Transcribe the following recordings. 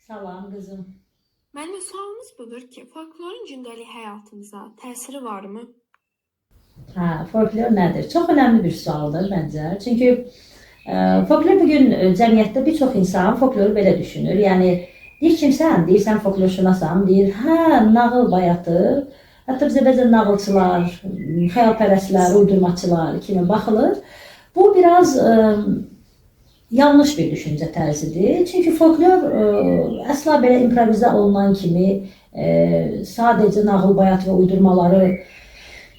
Salam qızım. Müəllimə, sualımız budur ki, folklorun gündəlik həyatımıza təsiri varmı? Folklor nədir? Çox önəmli bir sualdır məncə. Çünki folklor bugün cəmiyyətdə bir çox insan folkloru belə düşünür. Yəni deyir kimsən, deyirsən folklorşünasam, deyir hə, nağıl bayatı. Hətta bizə bəzən nağılçılar, xəyalpərəstlər, uydurmaçılar kimi baxılır. Bu biraz yanlış bir düşüncə tərzidir. Çünki folklor əsla belə improvizə olunan kimi sadəcə nağıl bayat və uydurmaları,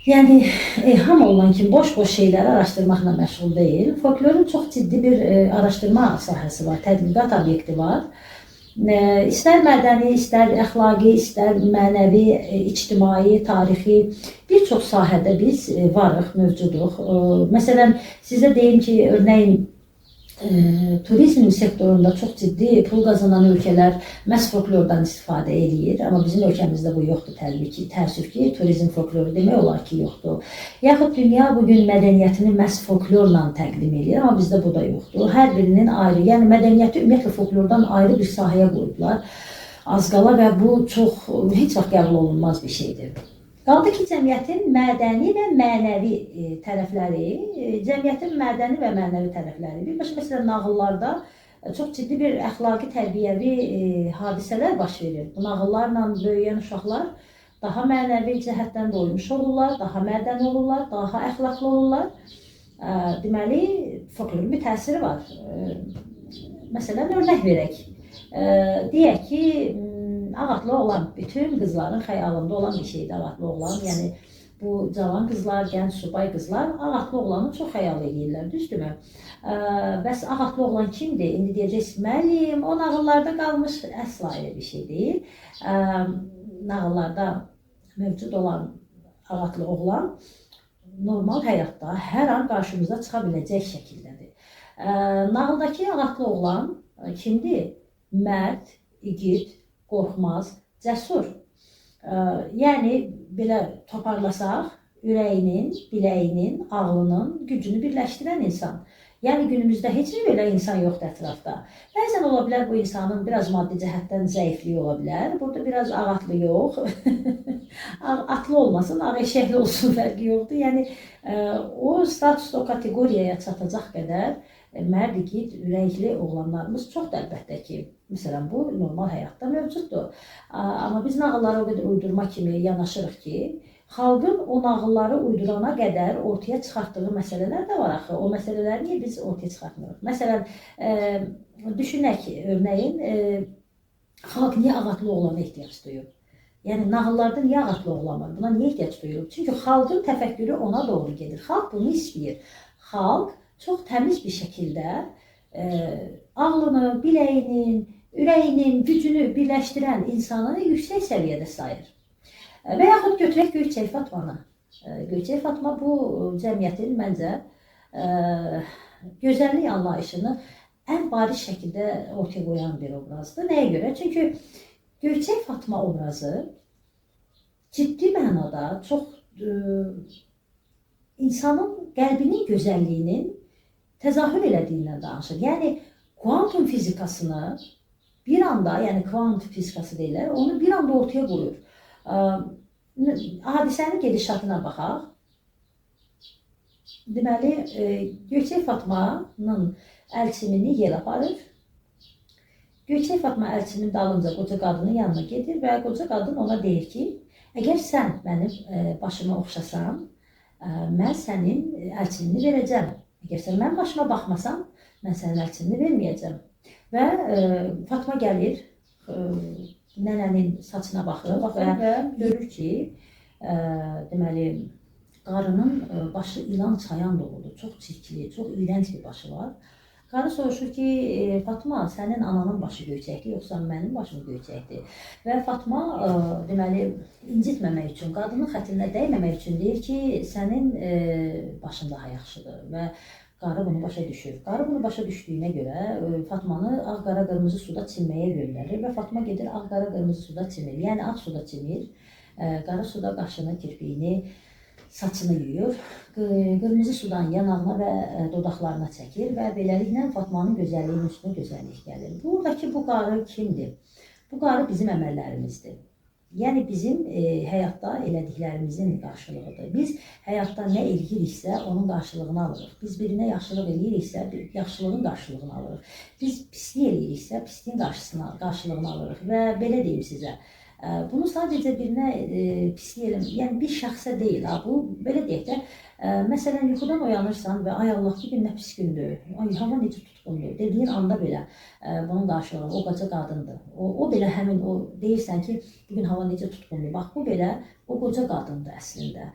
yəni ilham olunan kimi boş-boş şeyləri araşdırmaqla məşğul deyil. Folklorun çox ciddi bir araşdırma sahəsi var, tədqiqat obyekti var. İstər mədəni, istər əxlaqi, istər mənəvi, ictimai, tarixi bir çox sahədə biz varıq, mövcuduq. Məsələn, sizə deyim ki, örneğin turizm sektorunda çox ciddi pul qazanan ölkələr məhz folklordan istifadə edir. Amma bizim ölkəmizdə bu yoxdur təbii ki. Təəssüf ki, turizm folkloru demək olar ki, yoxdur. Yaxud dünya bugün mədəniyyətini məhz folklorla təqdim edir, amma bizdə bu da yoxdur. Hər birinin ayrı, yəni mədəniyyəti ümumiyyətlə folklordan ayrı bir sahəyə qoyublar. Az qala və bu çox heç vaxt qəbul olunmaz bir şeydir. Qaldı ki, cəmiyyətin mədəni və mənəvi tərəfləri, cəmiyyətin mədəni və mənəvi tərəfləri. Birbaşa məsələn nağıllarda çox ciddi bir əxlaqi, tərbiyəvi hadisələr baş verir. Bu nağıllarla böyüyən uşaqlar daha mənəvi cəhətdən doymuş olurlar, daha mədəni olurlar, daha əxlaqlı olurlar. Deməli, folklorun bir təsiri var. Məsələn, örnək verək. Deyək ki, ağatlı oğlan, bütün qızların xəyalında olan bir şeydir ağatlı oğlan. Yəni, bu cavan qızlar, gənc subay qızlar ağatlı oğlanı çox xəyal edirlər, düzdürmü? Bəs ağatlı oğlan kimdir? İndi deyəcəksiniz, müəllim, o nağıllarda qalmış, əsla elə bir şey deyil. Nağıllarda mövcud olan ağatlı oğlan normal həyatda hər an qarşımıza çıxa biləcək şəkildədir. Nağıldakı ağatlı oğlan kimdir? Mərd, igid, qorxmaz, cəsur. Yəni, belə toparlasaq, ürəyinin, biləyinin, ağlının gücünü birləşdirən insan. Yəni, günümüzdə heç bir belə insan yoxdur ətrafda. Bəzən ola bilər bu insanın biraz maddi cəhətdən zəifliyi ola bilər. Burada biraz ağatlı yox. Atlı olmasın, ağ eşəkli olsun, fərqi yoxdur. Yəni, o status, o kateqoriyaya çatacaq qədər mərd, igid, ürəkli oğlanlarımız çoxdur əlbəttə ki. Məsələn, bu normal həyatda mövcuddur. Amma biz nağıllara o qədər uydurma kimi yanaşırıq ki, xalqın o nağılları uydurana qədər ortaya çıxartdığı məsələlər də var axı. O məsələləri niyə biz ortaya çıxartmırıq? Məsələn, düşünək örneğin, xalq niyə ağatlı oğlana ehtiyac duyur? Yəni, nağıllarda niyə ağatlı oğlan var? Buna niyə ehtiyac duyur? Çünki xalqın təfəkkürü ona doğru gedir. Xalq bunu istəyir. Xalq çox təmiz bir şəkildə ağlını, biləyinin, ürəyinin gücünü birləşdirən insanı yüksək səviyyədə sayır. Və yaxud götürək Göyçək Fatmanı. Göyçək Fatma bu cəmiyyətin məncə gözəllik anlayışını ən bariz şəkildə ortaya qoyan bir obrazdır. Nəyə görə? Çünki Göyçək Fatma obrazı ciddi mənada çox insanın qəlbinin gözəlliyinin təzahür elədiyindən danışır. Yəni, kuantum fizikasını bir anda, yəni kuantum fizikası deyirlər, onu bir anda ortaya qoyur. Hadisənin gedişatına baxaq. Deməli, Göyçək Fatmanın əlçimini yel aparır. Göyçək Fatma əlçinin dalınca qoca qadının yanına gedir və qoca qadın ona deyir ki, əgər sən mənim başıma oxşasan, mən sənin əlçinini verəcəm. Əgər sən mənim başıma baxmasan, mən sənin əlçinini verməyəcəm. Və Fatma gəlir, nənənin saçına baxır və görür ki, deməli, qarının başı ilan çayan doludur. Çox çirkli, çox iyrənc bir başı var. Qarı soruşur ki, Fatma, sənin ananın başı göyçəkdir, yoxsa mənim başım göyçəkdir? Və Fatma, deməli, incitməmək üçün, qadının xətrinə dəyməmək üçün deyir ki, sənin başın daha yaxşıdır. Və qarı bunu başa düşür. Qarı bunu başa düşdüyünə görə Fatmanı ağ, qara, qırmızı suda çimməyə göndərir və Fatma gedir ağ, qara, qırmızı suda çimir. Yəni, ağ suda çimir, qara suda qaşını, kirpiyini saçını yuyur, qırmızı sudan yanağına və dodaqlarına çəkir və beləliklə Fatmanın gözəlliyinin üstünə gözəllik gəlir. Buradakı bu qarı kimdir? Bu qarı bizim əməllərimizdir. Yəni bizim həyatda elədiklərimizin qarşılığıdır. Biz həyatda nə eləyiriksə, onun qarşılığını alırıq. Biz birinə yaxşılıq eləyiriksə, yaxşılığın qarşılığını alırıq. Biz pislik eləyiriksə, pisliyin qarşılığını alırıq. Və belə deyim sizə, bunu sadəcə birinə pislik eləmək, yəni bir şəxsə deyil. Bu belə deyək də, məsələn, yuxudan oyanırsan və ay Allah, bu gün nə pis gündür, ay hava necə tutqundur dediyin anda belə bunun qarşılığı o qoca qadındır. O belə həmin o deyirsən ki, bu gün hava necə tutqundur. Bax bu belə o qoca qadındır əslində.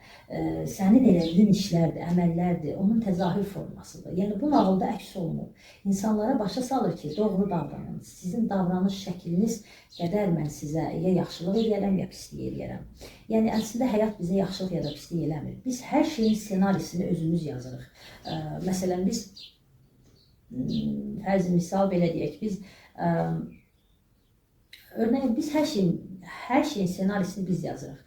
Sənin elədiyin işlərdir, əməllərdir, onun təzahür formasıdır. Yəni bu nağılda əks olunur. İnsanlara başa salır ki, doğru davranın. Sizin davranış şəkliniz qədər mən sizə ya yaxşılıq eləyərəm, ya pislik eləyərəm. Yəni əslində həyat bizə yaxşılıq ya da pislik eləmir. Biz hər şeyin ssenarisini özümüz yazırıq. Məsələn, biz fərzi misal belə deyək, biz örneğin biz hər şeyin ssenarisini biz yazırıq.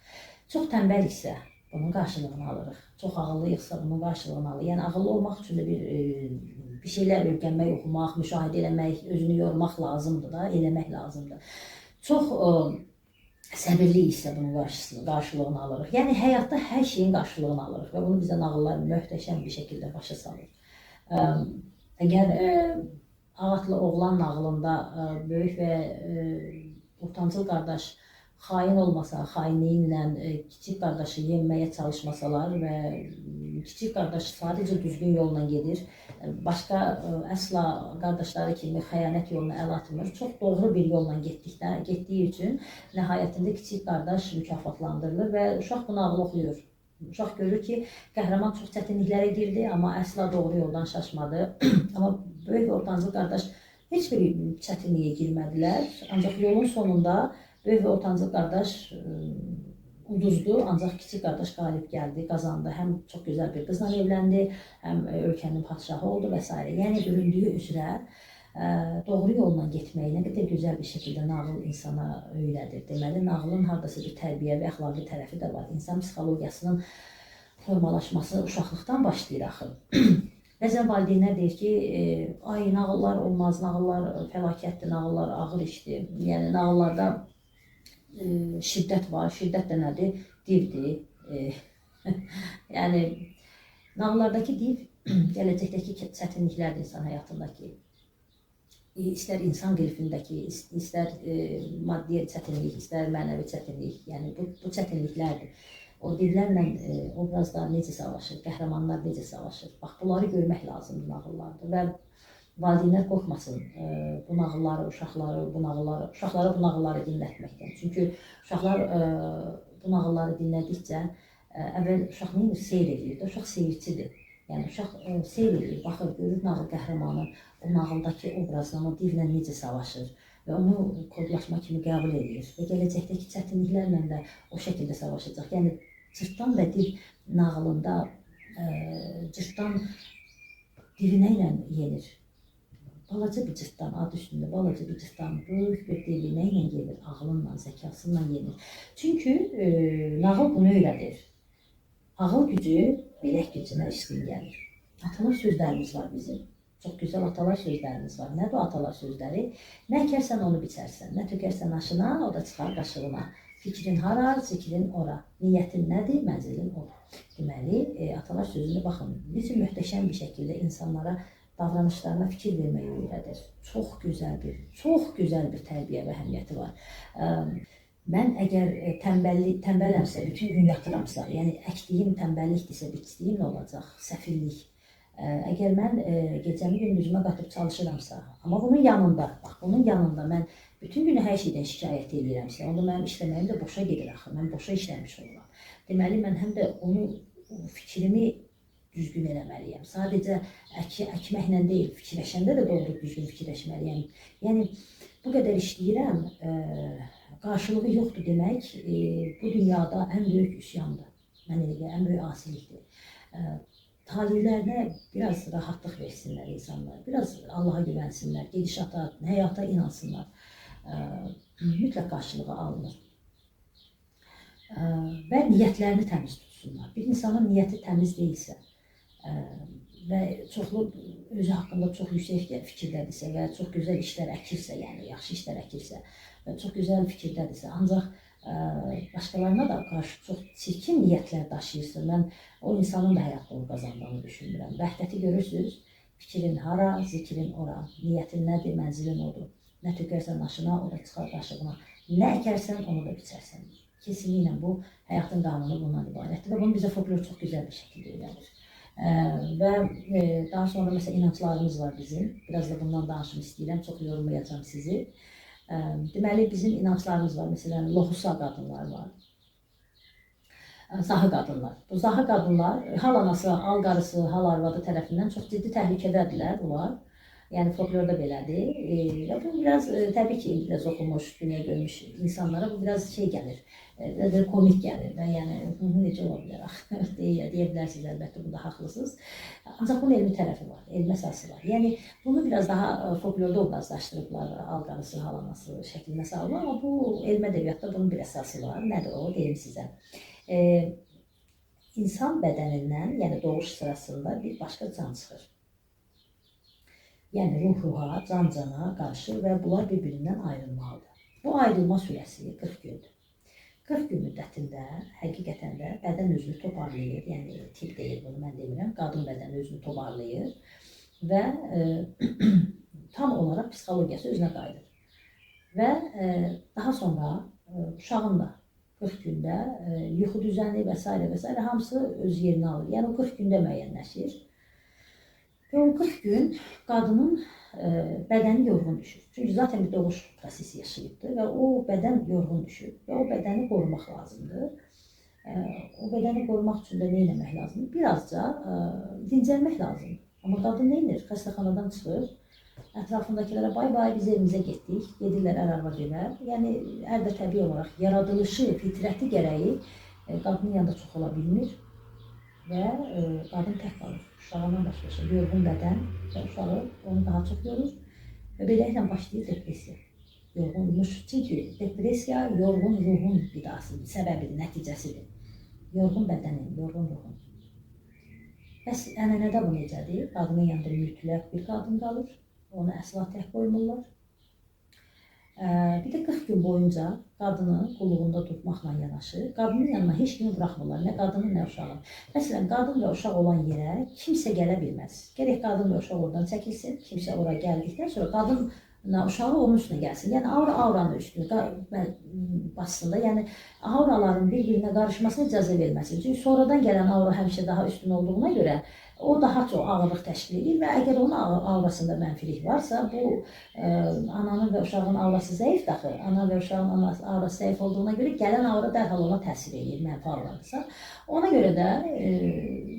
Çox tənbəliksə bunun qarşılığını alırıq. Çox ağıllıyıqsa bunun qarşılığını alırıq. Yəni ağıllı olmaq üçün də bir şeylər öyrənmək, oxumaq, müşahidə eləmək, özünü yormaq lazımdır da, eləmək lazımdır. Çox səbirli isə bunun qarşılığını alırıq. Yəni həyatda hər şeyin qarşılığını alırıq və bunu bizə nağıllar möhtəşəm bir şəkildə başa salır. Əgər Ağatlı Oğlan nağılında böyük və ortancıl qardaş xain olmasa, xainliyi ilə kiçik qardaşı yenməyə çalışmasalar və kiçik qardaş sadəcə düzgün yolla gedir, başqa əsla qardaşları kimi xəyanət yoluna əl atmır, çox doğru bir yolla getdiyi üçün nəhayətində kiçik qardaş mükafatlandırılır və uşaq bu nağılı oxuyur. Uşaq görür ki, qəhrəman çox çətinliklərə girdi, amma əsla doğru yoldan şaşmadı. Amma böyük və ortancıl qardaş heç bir çətinliyə girmədilər, ancaq yolun sonunda böyük və ortancıl qardaş uduzdu, ancaq kiçik qardaş qalib gəldi, qazandı. Həm çox gözəl bir qızla evləndi, həm ölkənin padşahı oldu və s. Yəni göründüyü üzrə doğru yolla getməyi nə qədər gözəl bir şəkildə nağıl insana öyrədir. Deməli, nağılın hardasa bir tərbiyəvi, əxlaqi tərəfi də var. İnsan psixologiyasının formalaşması uşaqlıqdan başlayır axı. Bəzən valideynlər deyir ki, ay nağıllar olmaz, nağıllar fəlakətdir, nağıllar ağır işdir. Yəni nağıllarda şiddət var. Şiddət də nədir? Divdir. Yəni nağıllardakı div gələcəkdəki çətinliklərdir insan həyatındakı. İstər insan qəlbindəki, istər maddi çətinlik, istər mənəvi çətinlik. Yəni bu çətinliklərdir. O divlərlə obrazlar necə savaşır, qəhrəmanlar necə savaşır. Bax, bunları görmək lazımdır nağıllarda və valideynlər qorxmasın bu nağılları, uşaqlara bu nağılları dinlətməkdən. Çünki uşaqlar bu nağılları dinlədikcə əvvəl uşaq neyini seyr edir, uşaq seyircidir. Yəni uşaq seyr edir, baxır, görür nağıl qəhrəmanı o nağıldakı obrazla, o divlə necə savaşır və onu kodlaşma kimi qəbul edir və gələcəkdəki çətinliklərlə də o şəkildə savaşacaq. Yəni Cırtdan və Div nağılında cırtdan divi nə ilə yenir? Balaca bir cırtdan, adı üstündə balaca bir cırtdan, böyük bir divi nə ilə yenir? Ağlınla, zəkasınla yenir. Çünki nağıl bunu öyrədir. Ağıl gücü bilək gücünə üstün gəlir. Atalar sözlərimiz var bizim. Çox gözəl atalar sözlərimiz var. Nədir o atalar sözləri? Nə əkərsən onu biçərsən, nə tökərsən aşına, o da çıxar qaşığına. Fikrin hara, zikrin ora. Niyyətin nədir, mənzilin ora. Deməli, atalar sözünə baxın, necə möhtəşəm bir şəkildə insanlara davranışlarına fikir verməyi öyrədir. Çox gözəl bir tərbiyə və əhəmiyyəti var. Mən əgər tənbələmsə, bütün gün yatıramsa, yəni əkdiyim tənbəllikdirsə, biçdiyim nə olacaq? Səfillik. Əgər mən gecəmi gündüzümə qatıb çalışıramsa, amma bunun yanında mən bütün günü hər şeydən şikayət edirəmsə, onda mənim işləməyim də boşa gedir axı, mən boşa işləmiş oluram. Deməli, mən həm də fikrimi düzgün eləməliyəm. Sadəcə əkməklə deyil, fikirləşəndə də doğru düzgün fikirləşməliyəm. Yəni, bu qədər işləyirəm, qarşılığı yoxdur demək, bu dünyada ən böyük üsyandır. Mən elə gəlir, ən böyük asilikdir. Talihlərdə biraz rahatlıq versinlər insanlar, biraz Allaha güvənsinlər, gedişata, həyata inansınlar. Mütləq qarşılığı alınır. Və niyyətlərini təmiz tutsunlar. tutsunlar. Bir insanın niyyəti təmiz deyilsə və çoxlu özü haqqında çox yüksək fikirdədirsə və çox gözəl işlər əkirsə, yəni yaxşı işlər əkirsə və çox gözəl fikirdədirsə, ancaq başqalarına da qarşı çox çirkin niyyətlər daşıyırsa, mən o insanın da həyat yolu qazandığını düşünmürəm. Vəhdəti görürsünüz, fikrin hara, zikrin ora, niyyətin nədir, mənzilin odur. Nə tökərsən aşına, o da çıxar qaşığına. Nə əkərsən, onu da biçərsən. Kesinliklə bu həyatın qanunu bundan ibarətdir və bunu bizə folklor çox gözəl bir şəkildə öyrənir. Və daha sonra məsələn inanclarımız var bizim. Biraz da bundan danışım istəyirəm, çox yorulmayacağım sizi. Deməli bizim inanclarımız var. Məsələn lohusa qadınlar var. Zahı qadınlar. Bu zahı qadınlar hal anası, al qarısı, hal arvadı tərəfindən çox ciddi təhlükədədirlər bunlar. Yəni folklorda belədir. Bu biraz təbii ki, biraz oxumuş, dünya görmüş insanlara bu biraz şey gəlir, komik gəlir və yəni necə ola bilər deyə bilərsiniz, əlbəttə bunda haqlısınız. Ancaq bunun elmi tərəfi var, elmi əsası var. Yəni bunu biraz daha folklorda obrazlaşdırıblar, al qarısı, hal anası şəklinə salırlar, amma bu elmi ədəbiyyatda bunun bir əsası var. Nədir o? Deyim sizə. İnsan bədənindən, yəni doğuş sırasında bir başqa can çıxır. Yəni ruh ruha, can cana qarşı və bunlar bir-birindən ayrılmalıdır. Bu ayrılma sürəsi 40 gündür. 40 gün müddətində həqiqətən də bədən özünü toparlayır, yəni tip deyil bunu mən demirəm, qadın bədəni özünü toparlayır və tam olaraq psixologiyası özünə qayıdır. Və daha sonra uşağın da 40 gündə yuxu düzəni və s. hamısı öz yerini alır. Yəni o 40 gündə müəyyənləşir. Və o 40 gün qadının bədəni yorğun düşür. Çünki zaten bir doğuş prosesi yaşayıbdır və o bədən yorğun düşür və o bədəni qorumaq lazımdır. O bədəni qorumaq üçün də nə etmək lazımdır? Birazca dincəlmək lazımdır. Amma qadın nə edir? Xəstəxanadan çıxır, ətrafındakilərə bay bay biz evimizə getdik, gedirlər ər-arvad evə. Yəni ər də təbii olaraq yaradılışı, fitrəti gərəyi qadının yanında çox ola bilmir və qadın tək qalır. Uşağından başlayır, yorğun bədən və uşağı onu daha çox yorur və beləliklə başlayır depressiya. Yorğunmuş, çünki depressiya yorğun ruhun qidasıdır, səbəbidir, nəticəsidir. Yorğun bədənin, yorğun ruhun. Bəs ənənədə bu necədir? Qadının yanında mütləq bir qadın qalır, onu əsla tək qoymurlar. Bir də 40 gün boyunca qadını qulluğunda tutmaqla yanaşı, qadının yanına heç kimi buraxmırlar, nə qadını, nə uşağı. Məsələn, qadın və uşaq olan yerə kimsə gələ bilməz. Gərək qadın və uşaq oradan çəkilsin, kimsə ora gəldikdən sonra qadınla uşağı onun üstünə gəlsin. Yəni, auranın üstünə basında, yəni auraların bir-birinə qarışmasına icazə verməsin. Çünki sonradan gələn aura həmişə daha üstün olduğuna görə o daha çox ağırlıq təşkil edir və əgər onun aurasında mənfilik varsa, bu ananın və uşağın aurası zəif daxı, ana və uşağın aurası zəif olduğuna görə gələn aura dərhal ona təsir edir, mənfi auralarsa. Ona görə də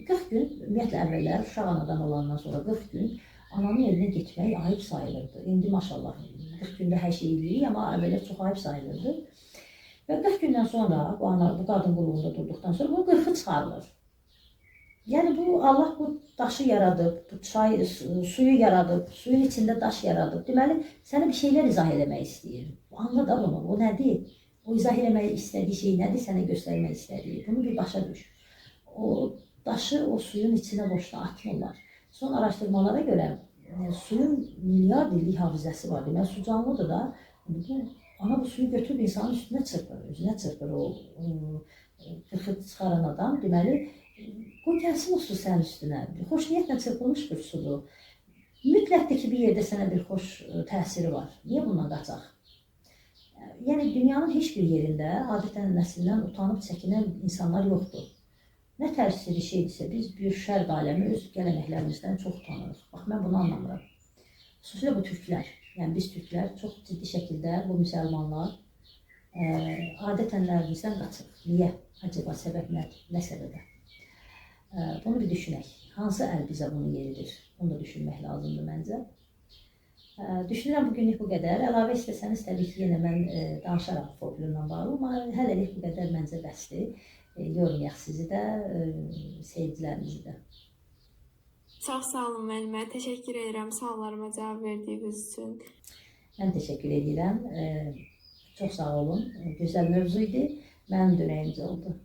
40 gün, ümumiyyətlə əvvəllər uşaq anadan olandan sonra 40 gün ananın evinə getmək ayıb sayılırdı. İndi maşallah 40 gündə hər şey edirik, amma əvvəllər çox ayıb sayılırdı. Və 40 gündən sonra bu qadın qulluğunda durduqdan sonra bu 40-ı çıxarılır. Yəni bu Allah bu daşı yaradıb, bu suyu yaradıb, suyun içində daş yaradıb. Deməli, sənə bir şeylər izah eləmək istəyir. Anla da bunu, o nədir? O izah eləmək istədiyi şey nədir, sənə göstərmək istədiyi? Bunu bir başa düş. O daşı o suyun içinə boşuna atmırlar. Son araşdırmalara görə suyun milyard illik hafizəsi var. Deməli, su canlıdır da, ana bu suyu götürüb insanın üstünə çırpır, özünə çırpır o 40-ı çıxaran adam. Deməli, qoy gəlsin o su sənin üstünə. Xoş niyyətlə çırpılmış bir sudur. Mütləqdir ki, bir yerdə sənə bir xoş təsiri var. Niyə bundan qaçaq? Yəni, dünyanın heç bir yerində adətən nəslindən utanıb çəkinən insanlar yoxdur. Nə tərsili şeydirsə, biz bir şərq aləmi öz gələnəklərimizdən çox utanırıq. Bax, mən bunu anlamıram. Xüsusilə bu türklər. Yəni, biz türklər çox ciddi şəkildə bu müsəlmanlar adətənlərimizdən qaçırıq. Niyə? Acaba səbəb nədir? Nə səbəbə? Bunu bir düşünək. Hansı əl bizə bunu yeridir? Onu da düşünmək lazımdır məncə. Düşünürəm bugünlük bu qədər. Əlavə istəsəniz təbii ki, yenə mən danışaram folklorla bağlı, amma hələlik bu qədər məncə bəsdir. Yormayaq sizi də, seyircilərimizi də. Çox sağ olun müəllimə. Təşəkkür edirəm suallarıma cavab verdiyiniz üçün. Mən təşəkkür edirəm. Çox sağ olun. Gözəl mövzu idi. Mənim dönəyimcə oldu.